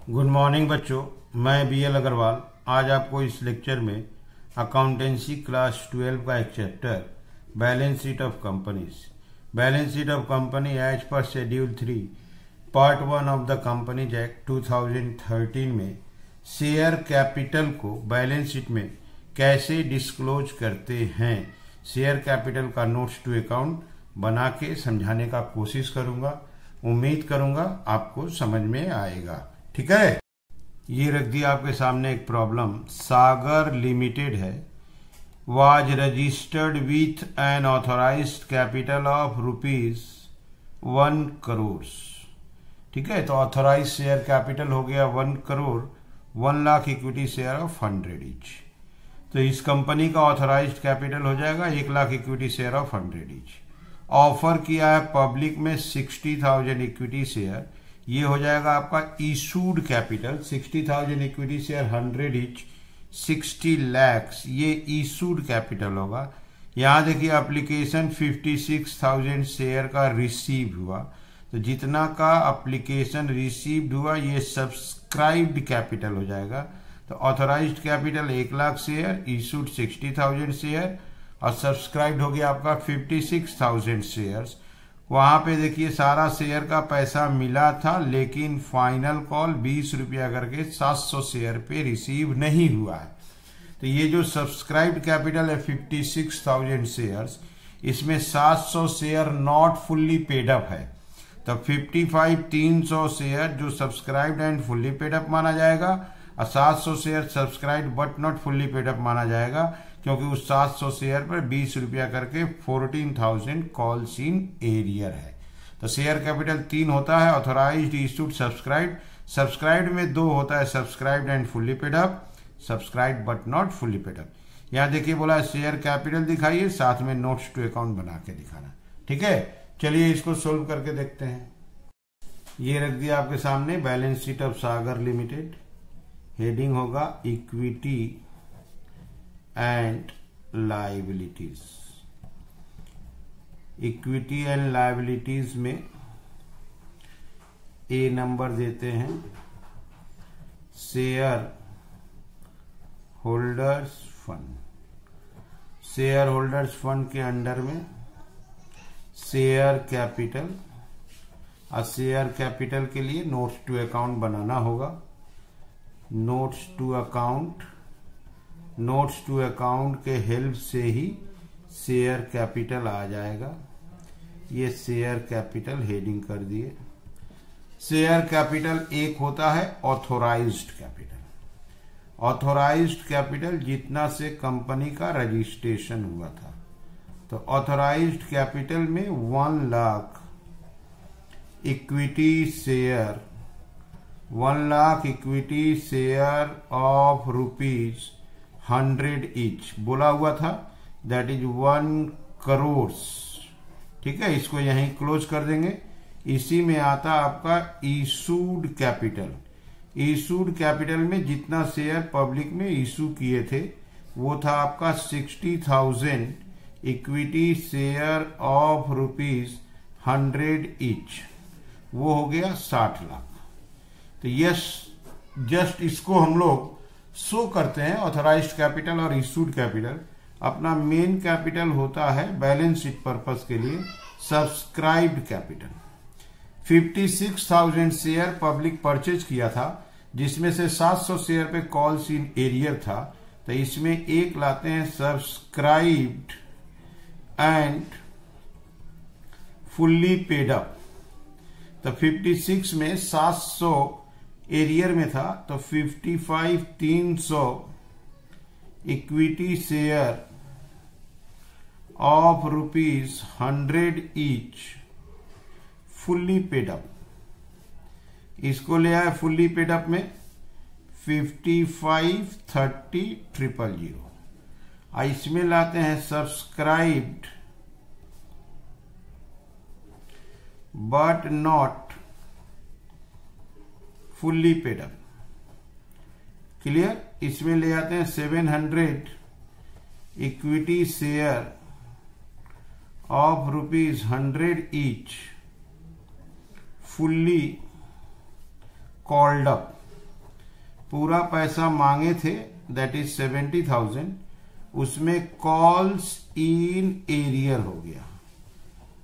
Good morning बच्चों, मैं BL Agarwal आज आपको इस लेक्चर में अकाउंटेंसी क्लास 12 का एक chapter balance sheet of company as per schedule 3 part 1 of the companies act 2013 में शेयर कैपिटल को बैलेंस शीट में कैसे डिस्क्लोज करते हैं, शेयर कैपिटल का नोट्स टू अकाउंट बना के समझाने का कोशिश करूंगा। उम्मीद करूंगा आपको समझ में आएगा। ठीक है, ये रख दिया आपके सामने एक प्रॉब्लम। सागर लिमिटेड है, was registered with an authorised capital of ₹1 crore. ठीक है, तो ऑथोराइज शेयर कैपिटल हो गया 1 crore, 1 lakh equity share of 100 each. तो इस कंपनी का ऑथोराइज्ड कैपिटल हो जाएगा 1 lakh equity share of 100 each. Offer किया है पब्लिक में 60,000 इक्विटी शेयर, ये हो जाएगा आपका issued capital. 60,000 equity share 100 each, 60 lakhs, ये इशूड कैपिटल होगा। यहां देखिए एप्लीकेशन 56,000 शेयर का रिसीव हुआ, तो जितना का एप्लीकेशन रिसीव्ड हुआ ये सब्सक्राइब्ड कैपिटल हो जाएगा। तो authorised capital 1 lakh share, issued 60,000 share और सब्सक्राइब्ड हो गया आपका 56,000 शेयर्स। वहां पे देखिए सारा शेयर का पैसा मिला था, लेकिन फाइनल कॉल 20 रुपया करके 700 शेयर पे रिसीव नहीं हुआ है। तो ये जो सब्सक्राइब्ड कैपिटल है 56,000 शेयर्स, इसमें 700 share not fully paid up है। तो 55,300 शेयर जो subscribed and fully paid up माना जाएगा और 700 share subscribed but not fully paid up माना जाएगा, क्योंकि उस 700 शेयर पर 20 रुपया करके 14,000 कॉल्स इन एरियर है। तो शेयर कैपिटल 3 होता है, ऑथोराइज्ड, इशूड, सब्सक्राइब्ड। सब्सक्राइब्ड में 2 होता है, subscribed and fully paid up, subscribed but not fully paid up. यहाँ देखिए बोला शेयर कैपिटल दिखाइए, साथ में नोट्स टू अकाउंट बना के दिखाना। ठीक है, चलिए इसको सोल्व करके देखते हैं। ये रख दिया आपके सामने balance sheet of Sagar limited. Heading होगा equity and liabilities. Equity and liabilities में ए नंबर देते हैं share holders fund. Share holders fund के अंडर में शेयर कैपिटल, और शेयर कैपिटल के लिए नोट्स टू अकाउंट बनाना होगा। नोट्स टू अकाउंट के हेल्प से ही शेयर कैपिटल आ जाएगा। ये शेयर कैपिटल हेडिंग कर दिए। शेयर कैपिटल एक होता है ऑथोराइज्ड कैपिटल। ऑथोराइज्ड कैपिटल जितना से कंपनी का रजिस्ट्रेशन हुआ था। तो ऑथोराइज्ड कैपिटल में 1 lakh equity share, 1 lakh equity share of ₹100 each बोला हुआ था, दैट इज 1 करोड़। ठीक है, इसको यहीं क्लोज कर देंगे। इसी में आता आपका इशूड कैपिटल। इशूड कैपिटल में जितना शेयर पब्लिक में इशू किए थे वो था आपका 60,000 इक्विटी शेयर ऑफ ₹100 ईच, वो हो गया 60 लाख। तो यस, जस्ट इसको हम लोग शो करते हैं ऑथोराइज्ड कैपिटल और इशूड कैपिटल। अपना मेन कैपिटल होता है बैलेंस शीट पर्पस के लिए subscribed capital. 56,000 share public purchase किया था, जिसमें से 700 शेयर पे कॉल्स इन एरियर था। तो इसमें एक लाते हैं subscribed and fully paid up. तो 56 में 700 एरियर में था, तो 55,300 equity share of ₹100 each fully paid up. इसको ले आए फुल्ली पेड अप में 55,30,000। इसमें लाते हैं subscribed but not fully paid up. Clear, इसमें ले आते हैं 700 equity share of ₹100 each fully called up। पूरा पैसा मांगे थे दैट इज 70,000, उसमें कॉल्स इन एरियर हो गया।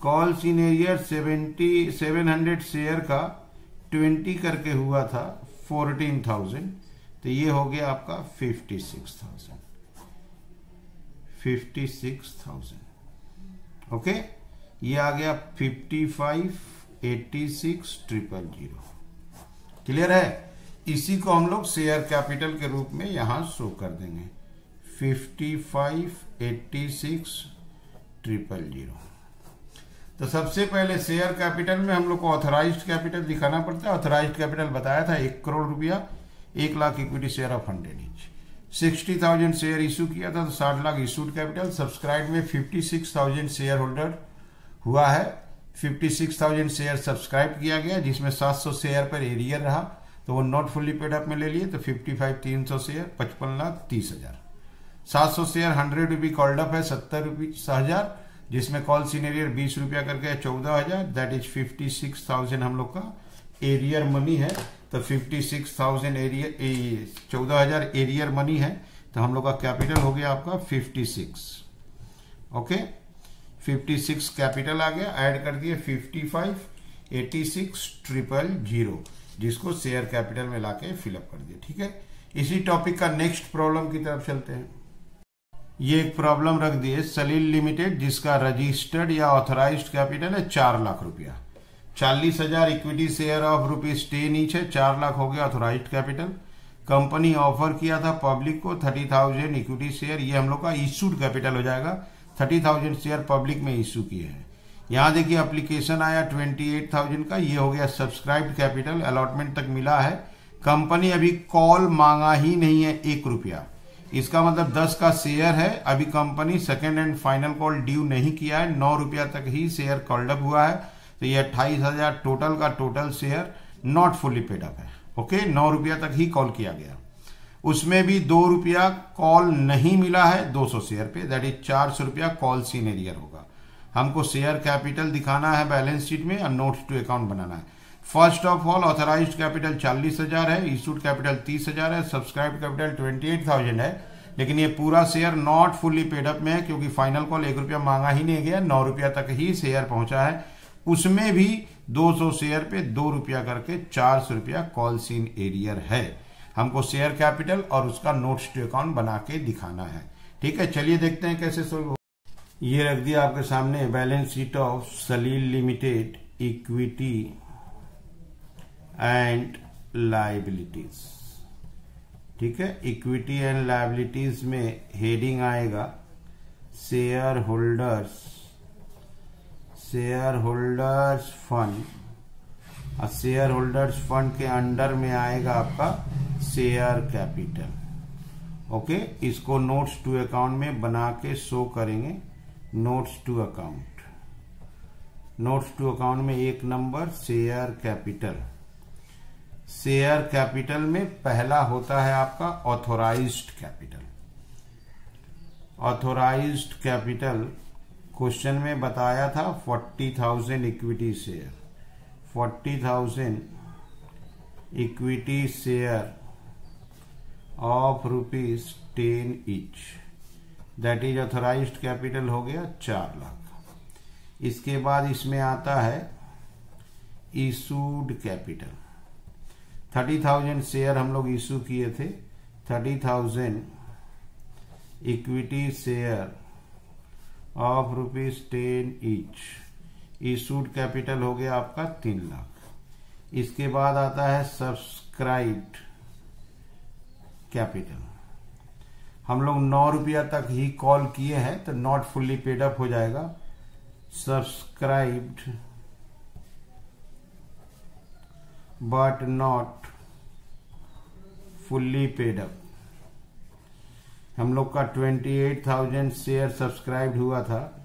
कॉल्स इन एरियर 700 शेयर का 20 करके हुआ था 14,000, तो ये हो गया आपका 56,000। ओके, ये आ गया 55,86,000। क्लियर है? इसी को हम लोग शेयर कैपिटल के रूप में यहां शो कर देंगे 55,86,000। तो सबसे पहले शेयर कैपिटल में हम लोग को ऑथराइज्ड कैपिटल दिखाना पड़ता है। ऑथराइज्ड कैपिटल बताया था 1 करोड़ रुपया, 1 lakh equity share of 100 each. 60,000 share issue किया था तो 60 लाख इशूड कैपिटल। सब्सक्राइब में 56,000 शेयर होल्डर हुआ है, 56,000 शेयर सब्सक्राइब किया गया, जिसमें 700 शेयर पर एरियर रहा तो वो नॉट फुल्ली पेड अप में ले लिए, तो 55,300 शेयर 55,30,000। 700 शेयर 100 रुपी कॉल्ड अप है 70,000, जिसमें कॉल इन एरियर 20 रुपया करके 14,000, दैट इज 56,000 हम लोग का एरियर मनी है। तो 56,000 एरियर 14,000 एरियर मनी है, तो हम लोग का कैपिटल हो गया आपका 56। ओके, 56 कैपिटल आ गया, ऐड कर दिए 55,86,000, जिसको शेयर कैपिटल में लाके फिलअप कर दिया। ठीक है, इसी टॉपिक का नेक्स्ट प्रॉब्लम की तरफ चलते हैं। ये एक प्रॉब्लम रख दिए, सलील लिमिटेड, जिसका रजिस्टर्ड या ऑथराइज्ड कैपिटल है 4 लाख रुपया, 40,000 इक्विटी शेयर ऑफ ₹10 ईच है, 4 लाख हो गया ऑथराइज्ड कैपिटल। कंपनी ऑफर किया था पब्लिक को 30,000 इक्विटी शेयर, ये हम लोग का इशूड कैपिटल हो जाएगा। 30,000 शेयर पब्लिक में इशू किए हैं। यहाँ देखिए एप्लीकेशन आया 28,000 का, ये हो गया सब्सक्राइब्ड कैपिटल, अलॉटमेंट तक मिला है। कंपनी अभी कॉल मांगा ही नहीं है 1 रुपया, इसका मतलब 10 का शेयर है। अभी company second and final call due नहीं किया है, 9 रुपया तक ही शेयर कॉल्ड अप हुआ है, तो ये 28,000 टोटल का total share not fully paid up है। ओके, 9 रुपया तक ही कॉल किया गया, उसमें भी 2 रुपया कॉल नहीं मिला है 200 शेयर पे, दैट इज 400 रुपया कॉल इन एरियर होगा। हमको शेयर कैपिटल दिखाना है बैलेंस शीट में और नोट्स टू अकाउंट बनाना है। First of all authorised capital 40,000 है, इशूड कैपिटल 30,000 है, सब्सक्राइब कैपिटल 28,000 है, लेकिन ये पूरा share not fully paid up में है क्योंकि फाइनल कॉल 1 रुपया मांगा ही नहीं गया, 9 रुपया तक ही शेयर पहुंचा है। उसमें भी 200 शेयर पे 2 रुपया करके 400 रुपया कॉल इन एरियर है। हमको शेयर कैपिटल और उसका नोट्स टू अकाउंट बना के दिखाना है। ठीक है, चलिए देखते हैं कैसे सोल्व। ये रख दिया आपके सामने balance sheet of Salil limited, equity and liabilities. ठीक है, इक्विटी एंड लायबिलिटीज में हेडिंग आएगा शेयर होल्डर्स फंड, और शेयर होल्डर्स फंड के अंडर में आएगा आपका शेयर कैपिटल। ओके, इसको नोट्स टू अकाउंट में बना के शो करेंगे। Notes to account, notes to account में 1 number share capital. Share capital में पहला होता है आपका authorised capital. Authorised capital question में बताया था 40,000 equity share, 40,000 equity share of ₹10 each, that is authorised capital हो गया 4 लाख। इसके बाद इसमें आता है इशूड कैपिटल। 30,000 शेयर हम लोग इशू किए थे, 30,000 equity share of ₹10 each, issued capital हो गया आपका 3 लाख। इसके बाद आता है सब्सक्राइब्ड कैपिटल। हम लोग 9 रुपया तक ही कॉल किए हैं तो नॉट फुल्ली पेड अप हो जाएगा। Subscribed but not fully paid up, हम लोग का 28,000 शेयर सब्सक्राइब्ड हुआ था,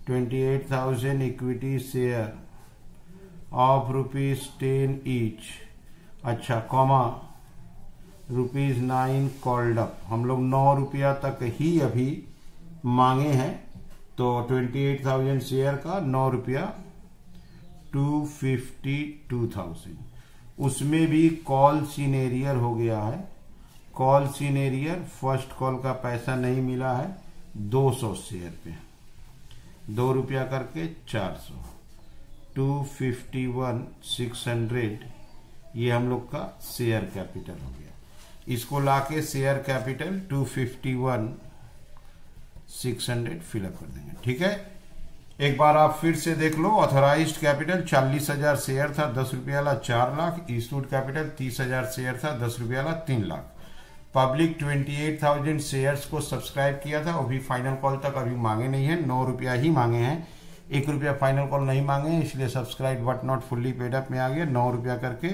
28,000 इक्विटी शेयर ऑफ ₹10 ईच, अच्छा कॉमा ₹9 कॉल्ड अप। हम लोग 9 रुपया तक ही अभी मांगे हैं, तो 28,000 शेयर का 9 रुपया 252,000, उसमें भी कॉल सीनेरियर हो गया है। कॉल सीनेरियर फर्स्ट कॉल का पैसा नहीं मिला है 200 शेयर पे, 2 रुपया करके 400, 251,600 ये हम लोग का शेयर कैपिटल हो गया। इसको लाके शेयर कैपिटल 251,600 फिलअप कर देंगे। ठीक है, एक बार आप फिर से देख लो। ऑथोराइज्ड कैपिटल 40,000 शेयर था, 10 रुपये वाला 4 लाख। इशूड कैपिटल 30,000 शेयर था, 10 रुपये वाला 3 लाख। पब्लिक 28,000 शेयर्स को सब्सक्राइब किया था, वो भी फाइनल कॉल तक अभी मांगे नहीं है, 9 रुपया ही मांगे हैं, 1 रुपया फाइनल कॉल नहीं मांगे हैं, इसलिए subscribe but not fully paid up में आ गया। 9 रुपया करके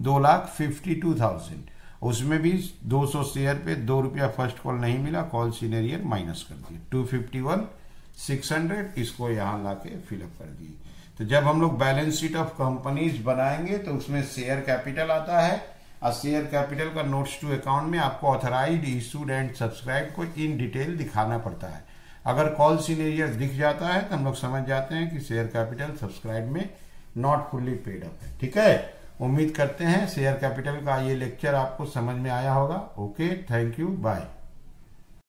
2,52,000। उसमें भी 200 शेयर पे 2 रुपया फर्स्ट कॉल नहीं मिला, कॉल सीनेरियर माइनस कर दिए, 251,600 इसको यहाँ लाके फिलअप कर दिए। तो जब हम लोग बैलेंस शीट ऑफ कंपनीज बनाएंगे तो उसमें शेयर कैपिटल आता है, और शेयर कैपिटल का नोट्स टू अकाउंट में आपको ऑथराइज्ड, इशूड एंड सब्सक्राइब को इन डिटेल दिखाना पड़ता है। अगर कॉल सीनेरियर दिख जाता है तो हम लोग समझ जाते हैं कि शेयर कैपिटल सब्सक्राइब में नॉट फुल्ली पेड अप है। ठीक है, उम्मीद करते हैं शेयर कैपिटल का ये लेक्चर आपको समझ में आया होगा। Okay, thank you, bye.